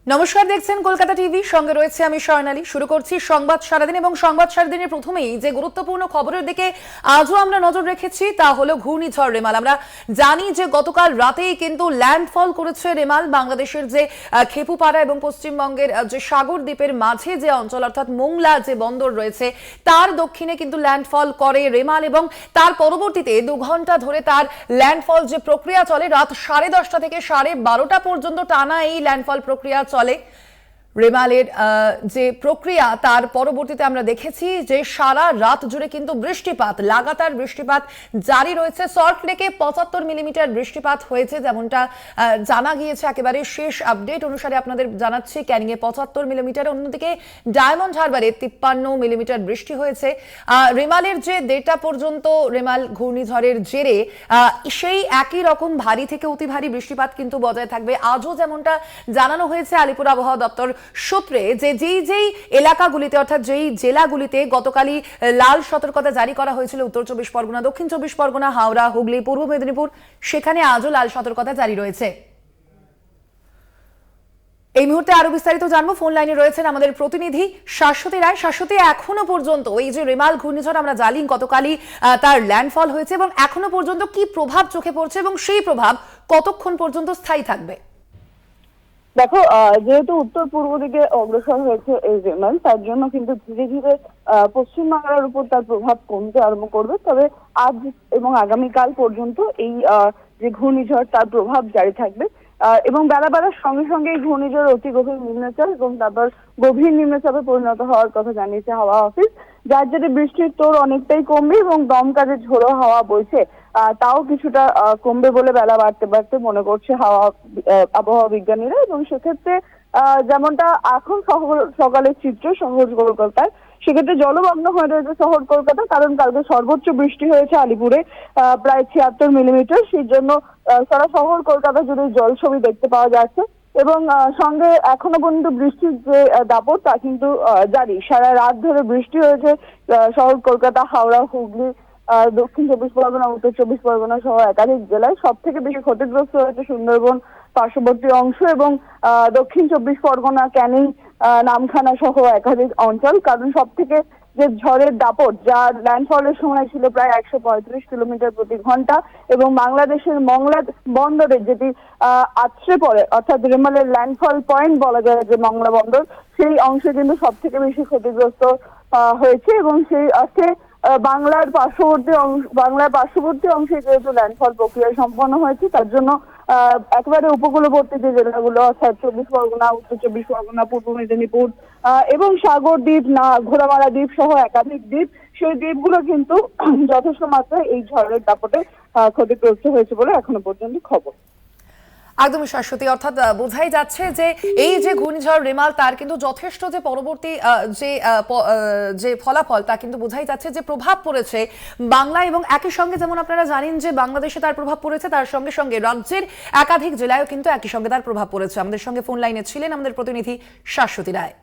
নমস্কার, দেখছেন কলকাতা টিভি, সঙ্গে রয়েছে আমি স্বর্ণালী। শুরু করছি সংবাদ সারাদিন এবং সংবাদ সারাদিনের প্রথমেই যে গুরুত্বপূর্ণ খবরের দিকে আজও আমরা নজর রেখেছি তা হলো ঘূর্ণিঝড় রেমাল। আমরা জানি যে গতকাল রাতেই কিন্তু ল্যান্ডফল করেছে রেমাল। বাংলাদেশের যে খেপুপাড়া এবং পশ্চিমবঙ্গের যে সাগর দ্বীপের মাঝে যে অঞ্চল অর্থাৎ মোংলা যে বন্দর রয়েছে তার দক্ষিণে কিন্তু ল্যান্ডফল করে রেমাল এবং তার পরবর্তীতে 2 ঘন্টা ধরে তার ল্যান্ডফল যে প্রক্রিয়া চলে, রাত 10:30 থেকে 12:30 পর্যন্ত টানা এই ল্যান্ডফল প্রক্রিয়া চলে। রেমালের যে প্রক্রিয়া তার পরবর্তীতে আমরা দেখেছি যে সারা রাত জুড়ে কিন্তু বৃষ্টিপাত, লাগাতার বৃষ্টিপাত জারি রয়েছে। সল্টলেকে 75 মিলিমিটার বৃষ্টিপাত হয়েছে, যেমনটা জানা গিয়েছে। একেবারে শেষ আপডেট অনুসারে আপনাদের জানাচ্ছি ক্যানিংয়ে 75 মিলিমিটার, অন্যদিকে ডায়মন্ড হারবারে 53 মিলিমিটার বৃষ্টি হয়েছে। রেমালের যে ডেটা পর্যন্ত রেমাল ঘূর্ণিঝড়ের জেরে সেই একই রকম ভারী থেকে অতি ভারী বৃষ্টিপাত কিন্তু বজায় থাকবে আজও, যেমনটা জানানো হয়েছে আলিপুর আবহাওয়া দপ্তর সূত্রে যে যেই এলাকাগুলিতে অর্থাৎ যেই জেলাগুলিতে গতকালই লাল সতর্কতা জারি করা হয়েছিল, উত্তর 24 পরগনা, দক্ষিণ 24 পরগনা, হাওড়া, হুগলি, পূর্ব মেদিনীপুর, সেখানে আজও লাল সতর্কতা জারি রয়েছে। এই মুহূর্তে আরো বিস্তারিত জানবো। ফোন লাইনে রয়েছেন আমাদের প্রতিনিধি শাশ্বতী রায়। শাশ্বতী, এখনো পর্যন্ত এই যে রেমাল ঘূর্ণিঝড় আমরা জানি গতকালই তার ল্যান্ডফল হয়েছে এবং এখনো পর্যন্ত কি প্রভাব চোখে পড়ছে এবং সেই প্রভাব কতক্ষণ পর্যন্ত স্থায়ী থাকবে? দেখো, যেহেতু উত্তর পূর্ব দিকে অগ্রসর হয়েছে এই রেমাল, তার জন্য কিন্তু ধীরে ধীরে পশ্চিমবাংলার উপর তার প্রভাব কমতে আরম্ভ করবে। তবে আজ এবং আগামীকাল পর্যন্ত এই যে ঘূর্ণিঝড় তার প্রভাব জারি থাকবে এবং বেলা বাড়ার সঙ্গে সঙ্গে এই ঘূর্ণিঝড় অতি গভীর নিম্নচাপ এবং তারপর গভীর নিম্নচাপে পরিণত হওয়ার কথা জানিয়েছে হাওয়া অফিস, যার জেরে বৃষ্টির তোড় অনেকটাই কমবে এবং দমকা যে ঝোড়ো হাওয়া বইছে তাও কিছুটা কমবে বলে বেলা বাড়তে বাড়তে মনে করছে আবহাওয়া বিজ্ঞানীরা। এবং সেক্ষেত্রে যেমনটা এখন সকালের চিত্র শহর কলকাতায়, সেক্ষেত্রে জলমগ্ন হয়ে রয়েছে শহর কলকাতা, কারণ কালকে সর্বোচ্চ বৃষ্টি হয়েছে আলিপুরে প্রায় 76 মিলিমিটার। সেই জন্য সারা শহর কলকাতা জুড়ে জল ছবি দেখতে পাওয়া যাচ্ছে এবং সঙ্গে এখনো পর্যন্ত বৃষ্টির যে দাপট তা কিন্তু জারি। সারা রাত ধরে বৃষ্টি হয়েছে শহর কলকাতা, হাওড়া, হুগলি, দক্ষিণ 24 পরগনা, উত্তর 24 পরগনা সহ একাধিক জেলায়। সব থেকে বেশি ক্ষতিগ্রস্ত হয়েছে সুন্দরবন পার্শ্ববর্তী অংশ এবং দক্ষিণ 24 পরগনা, ক্যানিং, নামখানা সহ একাধিক অঞ্চল। কারণ সব থেকে যে ঝড়ের দাপট, যার ল্যান্ডফলের সময় ছিল প্রায় 135 কিলোমিটার প্রতি ঘন্টা এবং বাংলাদেশের মংলা বন্দরে যেটি আছড়ে পড়ে, অর্থাৎ রেমালের ল্যান্ডফল পয়েন্ট বলা যায় যে মংলা বন্দর, সেই অংশে কিন্তু সব থেকে বেশি ক্ষতিগ্রস্ত হয়েছে এবং সেই অর্থে বাংলার পার্শ্ববর্তী অংশে যেহেতু ল্যান্ডফল প্রক্রিয়া সম্পন্ন হয়েছে, তার জন্য একেবারে উপকূলবর্তী যে জেলাগুলো অর্থাৎ 24 পরগনা, উত্তর 24 পরগনা, পূর্ব মেদিনীপুর এবং সাগর দ্বীপ, ঘোড়ামারা দ্বীপ সহ একাধিক দ্বীপ, সেই দ্বীপগুলো কিন্তু যথেষ্ট মাত্রায় এই ঝড়ের দাপটে ক্ষতিগ্রস্ত হয়েছে বলে এখনো পর্যন্ত খবর। একদমই শাশ্বতী, অর্থাৎ বোঝাই যাচ্ছে যে এই যে ঘূর্ণিঝড় রেমাল তার কিন্তু যথেষ্ট যে পরবর্তী যে ফলাফল তা কিন্তু বোঝাই যাচ্ছে যে প্রভাব পড়েছে বাংলা এবং একই সঙ্গে যেমন আপনারা জানেন যে বাংলাদেশে তার প্রভাব পড়েছে, তার সঙ্গে সঙ্গে রাজ্যের একাধিক জেলায়ও কিন্তু একই সঙ্গে তার প্রভাব পড়েছে। আমাদের সঙ্গে ফোন লাইনে ছিলেন আমাদের প্রতিনিধি শাশ্বতী রায়।